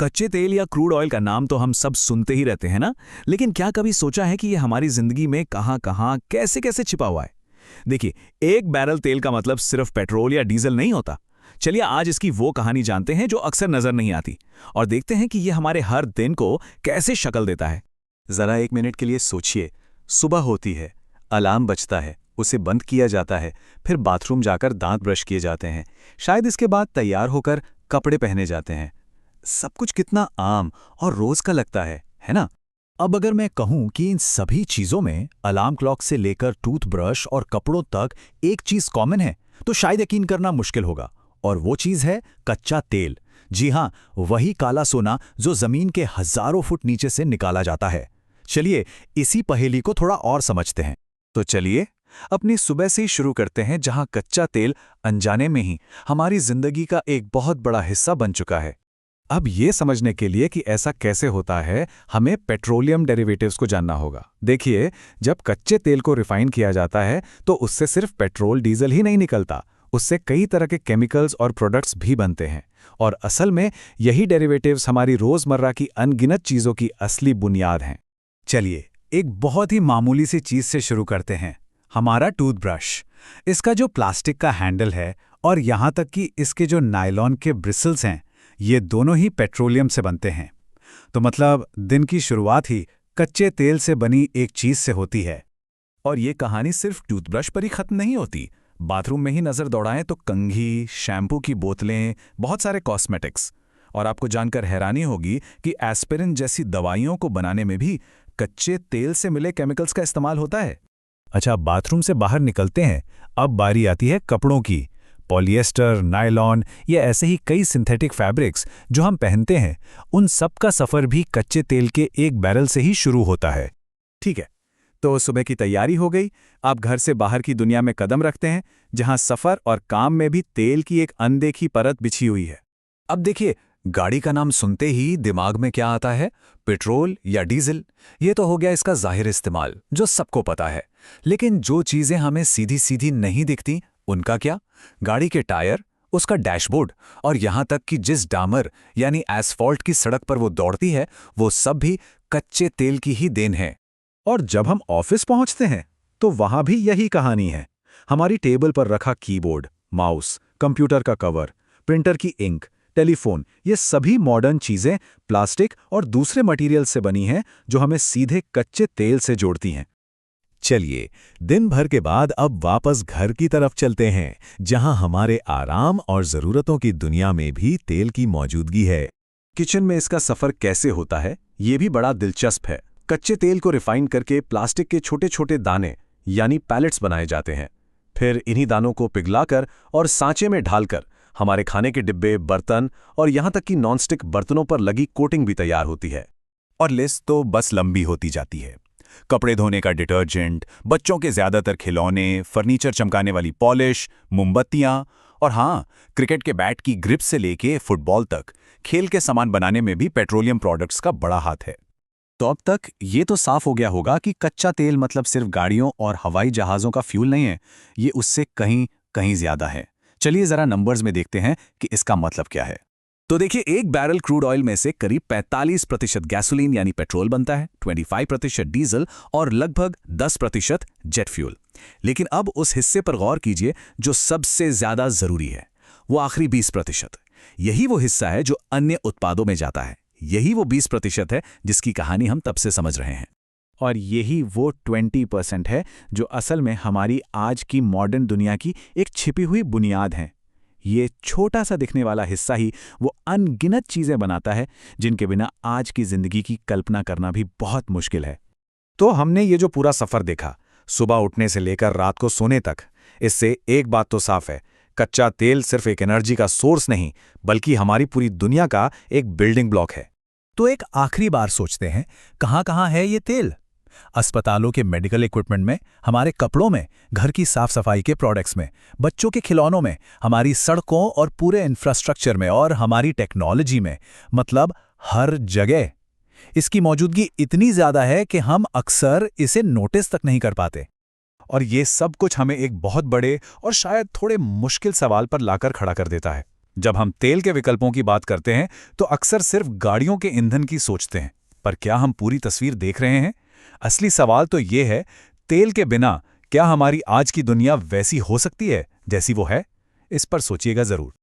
कच्चे तेल या क्रूड ऑयल का नाम तो हम सब सुनते ही रहते हैं ना, लेकिन क्या कभी सोचा है कि ये हमारी जिंदगी में कहां-कहां, कैसे-कैसे छिपा हुआ है? देखिए, एक बैरल तेल का मतलब सिर्फ पेट्रोल या डीजल नहीं होता। चलिए आज इसकी वो कहानी जानते हैं जो अक्सर नजर नहीं आती और देखते हैं कि ये हमारे हर दिन को कैसे शक्ल देता है। जरा एक मिनट के लिए सोचिए। सुबह होती है, अलार्म बजता है, उसे बंद किया जाता है, फिर बाथरूम जाकर दांत ब्रश किए जाते हैं, शायद इसके बाद तैयार होकर कपड़े पहने जाते हैं। सब कुछ कितना आम और रोज का लगता है ना? अब अगर मैं कहूं कि इन सभी चीजों में अलार्म क्लॉक से लेकर टूथब्रश और कपड़ों तक एक चीज कॉमन है, तो शायद यकीन करना मुश्किल होगा। और वो चीज है कच्चा तेल। जी हां, वही काला सोना जो जमीन के हजारों फुट नीचे से निकाला जाता है। चलिए इसी पहेली को थोड़ा और समझते हैं। तो चलिए अपनी सुबह से ही शुरू करते हैं, जहां कच्चा तेल अनजाने में ही हमारी जिंदगी का एक बहुत बड़ा हिस्सा बन चुका है। अब ये समझने के लिए कि ऐसा कैसे होता है, हमें पेट्रोलियम डेरिवेटिव्स को जानना होगा। देखिए, जब कच्चे तेल को रिफाइन किया जाता है तो उससे सिर्फ पेट्रोल डीजल ही नहीं निकलता, उससे कई तरह के केमिकल्स और प्रोडक्ट्स भी बनते हैं। और असल में यही डेरिवेटिव्स हमारी रोजमर्रा की अनगिनत चीजों की असली बुनियाद हैं। चलिए एक बहुत ही मामूली सी चीज से शुरू करते हैं, हमारा टूथब्रश। इसका जो प्लास्टिक का हैंडल है और यहां तक कि इसके जो नायलॉन के ब्रिसल्स हैं, ये दोनों ही पेट्रोलियम से बनते हैं। तो मतलब दिन की शुरुआत ही कच्चे तेल से बनी एक चीज से होती है। और ये कहानी सिर्फ टूथब्रश पर ही खत्म नहीं होती। बाथरूम में ही नजर दौड़ाएं तो कंघी, शैम्पू की बोतलें, बहुत सारे कॉस्मेटिक्स। और आपको जानकर हैरानी होगी कि एस्पिरिन जैसी दवाइयों को बनाने में भी कच्चे तेल से मिले केमिकल्स का इस्तेमाल होता है। अच्छा, बाथरूम से बाहर निकलते हैं, अब बारी आती है कपड़ों की। पॉलिएस्टर, नायलॉन या ऐसे ही कई सिंथेटिक फैब्रिक्स जो हम पहनते हैं, उन सब का सफर भी कच्चे तेल के एक बैरल से ही शुरू होता है। ठीक है, तो सुबह की तैयारी हो गई। आप घर से बाहर की दुनिया में कदम रखते हैं, जहां सफर और काम में भी तेल की एक अनदेखी परत बिछी हुई है। अब देखिए, गाड़ी का नाम सुनते ही दिमाग में क्या आता है? पेट्रोल या डीजल। ये तो हो गया इसका जाहिर इस्तेमाल, जो सबको पता है। लेकिन जो चीजें हमें सीधी सीधी नहीं दिखती, उनका क्या? गाड़ी के टायर, उसका डैशबोर्ड और यहां तक कि जिस डामर यानी एस्फॉल्ट की सड़क पर वो दौड़ती है, वो सब भी कच्चे तेल की ही देन है। और जब हम ऑफिस पहुंचते हैं तो वहां भी यही कहानी है। हमारी टेबल पर रखा कीबोर्ड, माउस, कंप्यूटर का कवर, प्रिंटर की इंक, टेलीफोन, ये सभी मॉडर्न चीजें प्लास्टिक और दूसरे मटेरियल से बनी हैं जो हमें सीधे कच्चे तेल से जोड़ती हैं। चलिए दिन भर के बाद अब वापस घर की तरफ चलते हैं, जहां हमारे आराम और जरूरतों की दुनिया में भी तेल की मौजूदगी है। किचन में इसका सफर कैसे होता है, ये भी बड़ा दिलचस्प है। कच्चे तेल को रिफाइन करके प्लास्टिक के छोटे छोटे दाने यानी पैलेट्स बनाए जाते हैं। फिर इन्हीं दानों को पिघलाकर और सांचे में ढालकर हमारे खाने के डिब्बे, बर्तन और यहां तक कि नॉनस्टिक बर्तनों पर लगी कोटिंग भी तैयार होती है। और लिस्ट तो बस लंबी होती जाती है। कपड़े धोने का डिटर्जेंट, बच्चों के ज्यादातर खिलौने, फर्नीचर चमकाने वाली पॉलिश, मोमबत्तियां और हाँ, क्रिकेट के बैट की ग्रिप से लेके फुटबॉल तक खेल के सामान बनाने में भी पेट्रोलियम प्रोडक्ट्स का बड़ा हाथ है। तो अब तक ये तो साफ हो गया होगा कि कच्चा तेल मतलब सिर्फ गाड़ियों और हवाई जहाज़ों का फ्यूल नहीं है, ये उससे कहीं कहीं ज्यादा है। चलिए जरा नंबर्स में देखते हैं कि इसका मतलब क्या है। तो देखिए, एक बैरल क्रूड ऑयल में से करीब 45% गैसोलीन यानी पेट्रोल बनता है, 25% डीजल और लगभग 10% जेट फ्यूल। लेकिन अब उस हिस्से पर गौर कीजिए जो सबसे ज्यादा जरूरी है, वो आखिरी 20%। यही वो हिस्सा है जो अन्य उत्पादों में जाता है। यही वो 20% है जिसकी कहानी हम तब से समझ रहे हैं। और यही वो 20% है जो असल में हमारी आज की मॉडर्न दुनिया की एक छिपी हुई बुनियाद है। ये छोटा सा दिखने वाला हिस्सा ही वो अनगिनत चीजें बनाता है जिनके बिना आज की जिंदगी की कल्पना करना भी बहुत मुश्किल है। तो हमने ये जो पूरा सफर देखा, सुबह उठने से लेकर रात को सोने तक, इससे एक बात तो साफ है, कच्चा तेल सिर्फ एक एनर्जी का सोर्स नहीं, बल्कि हमारी पूरी दुनिया का एक बिल्डिंग ब्लॉक है। तो एक आखिरी बार सोचते हैं, कहां कहां है ये तेल? अस्पतालों के मेडिकल इक्विपमेंट में, हमारे कपड़ों में, घर की साफ सफाई के प्रोडक्ट्स में, बच्चों के खिलौनों में, हमारी सड़कों और पूरे इंफ्रास्ट्रक्चर में और हमारी टेक्नोलॉजी में, मतलब हर जगह। इसकी मौजूदगी इतनी ज्यादा है कि हम अक्सर इसे नोटिस तक नहीं कर पाते। और ये सब कुछ हमें एक बहुत बड़े और शायद थोड़े मुश्किल सवाल पर लाकर खड़ा कर देता है। जब हम तेल के विकल्पों की बात करते हैं तो अक्सर सिर्फ गाड़ियों के ईंधन की सोचते हैं, पर क्या हम पूरी तस्वीर देख रहे हैं? असली सवाल तो ये है, तेल के बिना क्या हमारी आज की दुनिया वैसी हो सकती है जैसी वो है? इस पर सोचिएगा जरूर।